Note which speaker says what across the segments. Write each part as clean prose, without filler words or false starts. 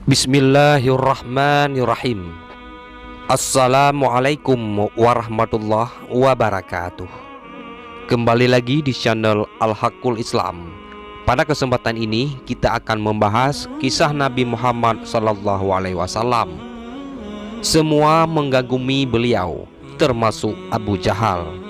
Speaker 1: Bismillahirrahmanirrahim. Assalamualaikum warahmatullahi wabarakatuh. Kembali lagi di channel Al-Haqqul Islam. Pada kesempatan ini kita akan membahas kisah Nabi Muhammad SAW. Semua mengagumi beliau, termasuk Abu Jahal.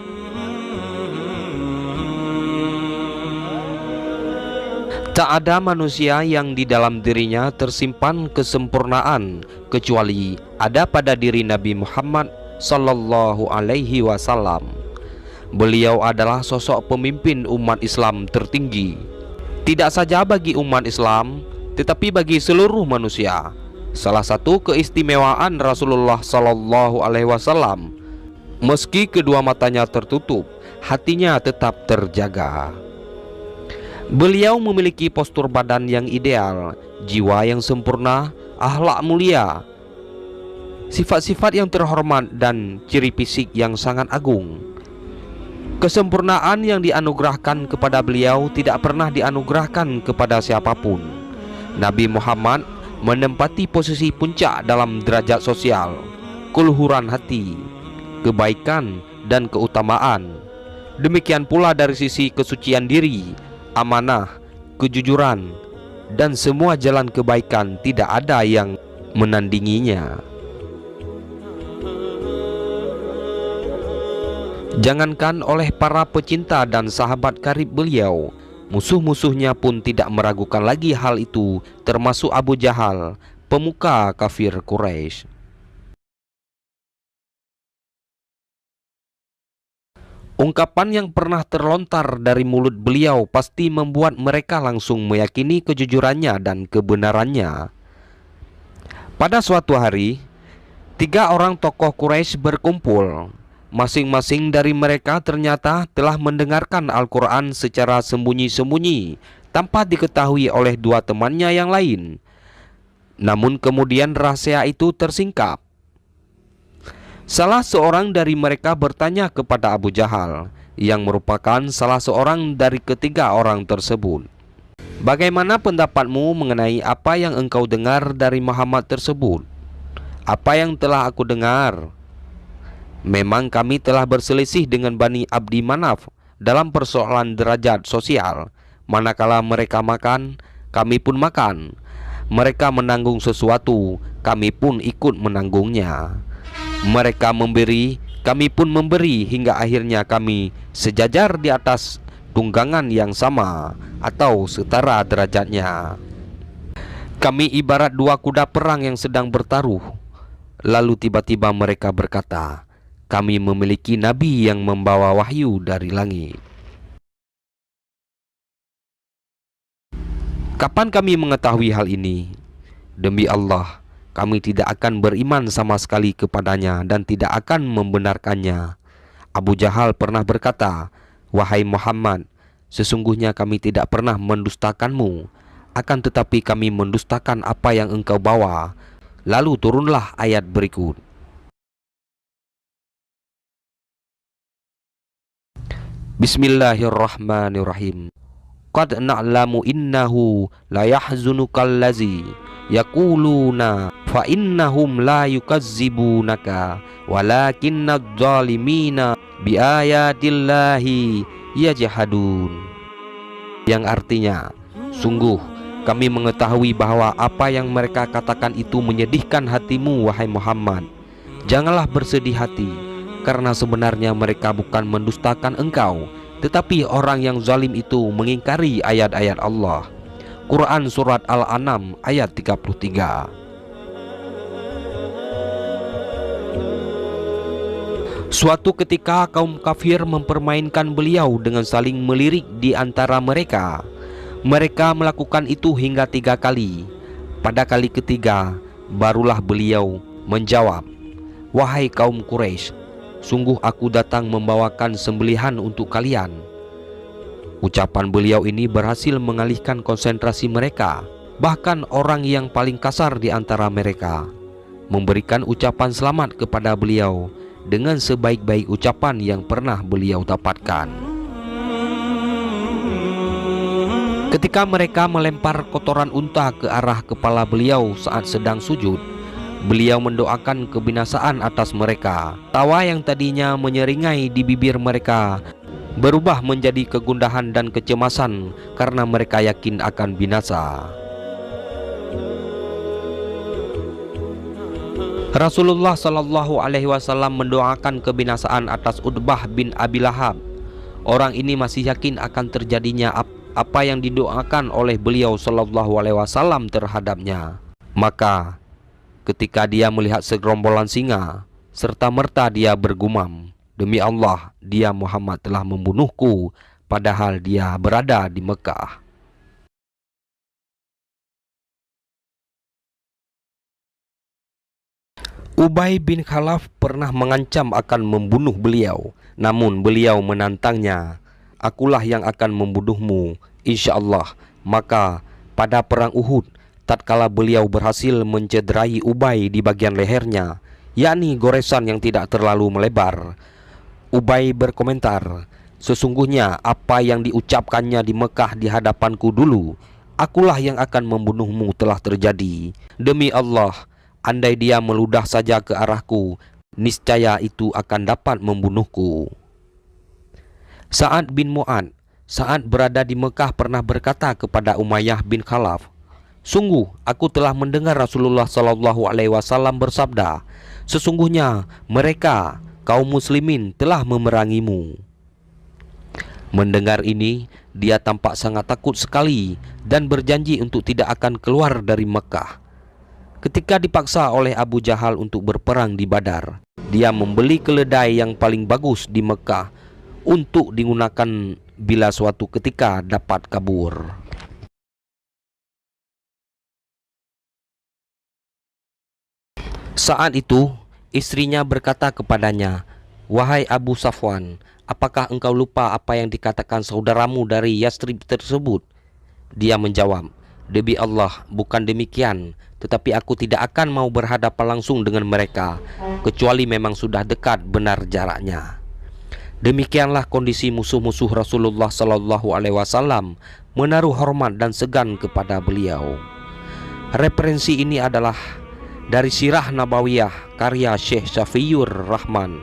Speaker 1: Tak ada manusia yang di dalam dirinya tersimpan kesempurnaan kecuali ada pada diri Nabi Muhammad sallallahu alaihi wasallam. Beliau adalah sosok pemimpin umat Islam tertinggi, tidak saja bagi umat Islam, tetapi bagi seluruh manusia. Salah satu keistimewaan Rasulullah sallallahu alaihi wasallam, meski kedua matanya tertutup, hatinya tetap terjaga. Beliau memiliki postur badan yang ideal, jiwa yang sempurna, akhlak mulia, sifat-sifat yang terhormat, dan ciri fisik yang sangat agung. Kesempurnaan yang dianugerahkan kepada beliau tidak pernah dianugerahkan kepada siapapun. Nabi Muhammad menempati posisi puncak dalam derajat sosial, keluhuran hati, kebaikan, dan keutamaan. Demikian pula dari sisi kesucian diri, amanah, kejujuran, dan semua jalan kebaikan tidak ada yang menandinginya. Jangankan oleh para pecinta dan sahabat karib beliau, musuh-musuhnya pun tidak meragukan lagi hal itu, termasuk Abu Jahal, pemuka kafir Quraisy. Ungkapan yang pernah terlontar dari mulut beliau pasti membuat mereka langsung meyakini kejujurannya dan kebenarannya. Pada suatu hari, 3 orang tokoh Quraisy berkumpul. Masing-masing dari mereka ternyata telah mendengarkan Al-Quran secara sembunyi-sembunyi tanpa diketahui oleh 2 temannya yang lain. Namun kemudian rahasia itu tersingkap. Salah seorang dari mereka bertanya kepada Abu Jahal, yang merupakan salah seorang dari ketiga orang tersebut, "Bagaimana pendapatmu mengenai apa yang engkau dengar dari Muhammad tersebut?" "Apa yang telah aku dengar? Memang kami telah berselisih dengan Bani Abdi Manaf dalam persoalan derajat sosial. Manakala mereka makan, kami pun makan. Mereka menanggung sesuatu, kami pun ikut menanggungnya. Mereka memberi, kami pun memberi, hingga akhirnya kami sejajar di atas tunggangan yang sama atau setara derajatnya. Kami ibarat 2 kuda perang yang sedang bertaruh." Lalu tiba-tiba mereka berkata, "Kami memiliki nabi yang membawa wahyu dari langit." Kapan kami mengetahui hal ini? Demi Allah, kami tidak akan beriman sama sekali kepadanya dan tidak akan membenarkannya. Abu Jahal pernah berkata, "Wahai Muhammad, sesungguhnya kami tidak pernah mendustakanmu, akan tetapi kami mendustakan apa yang engkau bawa." Lalu turunlah ayat berikut. Bismillahirrahmanirrahim. Qad na'lamu innahu la yahzunukal lazi yaquluna fa innahum la yukazzibunaka walakinnadh dhalimina biayatillahi yajhadun. Yang artinya, sungguh kami mengetahui bahwa apa yang mereka katakan itu menyedihkan hatimu, wahai Muhammad. Janganlah bersedih hati, karena sebenarnya mereka bukan mendustakan engkau, tetapi orang yang zalim itu mengingkari ayat-ayat Allah. Quran Surat Al-An'am ayat 33. Suatu ketika kaum kafir mempermainkan beliau dengan saling melirik di antara mereka. Mereka melakukan itu hingga 3 kali. Pada kali ketiga, barulah beliau menjawab, "Wahai kaum Quraisy, sungguh aku datang membawakan sembelihan untuk kalian." Ucapan beliau ini berhasil mengalihkan konsentrasi mereka. Bahkan orang yang paling kasar di antara mereka memberikan ucapan selamat kepada beliau dengan sebaik-baik ucapan yang pernah beliau dapatkan. Ketika mereka melempar kotoran unta ke arah kepala beliau saat sedang sujud, beliau mendoakan kebinasaan atas mereka. Tawa yang tadinya menyeringai di bibir mereka berubah menjadi kegundahan dan kecemasan karena mereka yakin akan binasa. Rasulullah Shallallahu Alaihi Wasallam mendoakan kebinasaan atas Utbah bin Abi Lahab. Orang ini masih yakin akan terjadinya apa yang didoakan oleh beliau Shallallahu Alaihi Wasallam terhadapnya. Maka ketika dia melihat segerombolan singa, serta merta dia bergumam, "Demi Allah, dia Muhammad telah membunuhku, padahal dia berada di Mekah." Ubay bin Khalaf pernah mengancam akan membunuh beliau, namun beliau menantangnya, "Akulah yang akan membunuhmu, insya Allah." Maka pada perang Uhud, tatkala beliau berhasil mencederai Ubay di bagian lehernya, yakni goresan yang tidak terlalu melebar, Ubay berkomentar, "Sesungguhnya apa yang diucapkannya di Mekah di hadapanku dulu, akulah yang akan membunuhmu, telah terjadi. Demi Allah, andai dia meludah saja ke arahku, niscaya itu akan dapat membunuhku." Sa'ad bin Mu'ad saat berada di Mekah pernah berkata kepada Umayyah bin Khalaf, "Sungguh aku telah mendengar Rasulullah Shallallahu Alaihi Wasallam bersabda, sesungguhnya mereka kaum muslimin telah memerangimu." Mendengar ini, dia tampak sangat takut sekali dan berjanji untuk tidak akan keluar dari Mekah. Ketika dipaksa oleh Abu Jahal untuk berperang di Badar, dia membeli keledai yang paling bagus di Mekah untuk digunakan bila suatu ketika dapat kabur. Saat itu, istrinya berkata kepadanya, "Wahai Abu Safwan, apakah engkau lupa apa yang dikatakan saudaramu dari Yastrib tersebut?" Dia menjawab, "Demi Allah, bukan demikian, tetapi aku tidak akan mau berhadapan langsung dengan mereka, kecuali memang sudah dekat benar jaraknya." Demikianlah kondisi musuh-musuh Rasulullah Sallallahu Alaihi Wasallam menaruh hormat dan segan kepada beliau. Referensi ini adalah dari Sirah Nabawiyah karya Syekh Syafiyur Rahman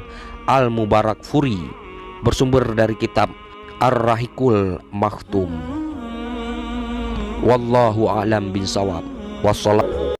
Speaker 1: Al-Mubarakfuri, bersumber dari kitab Ar-Rahikul Makhtum. Wallahu a'lam bishawab. Wassalam.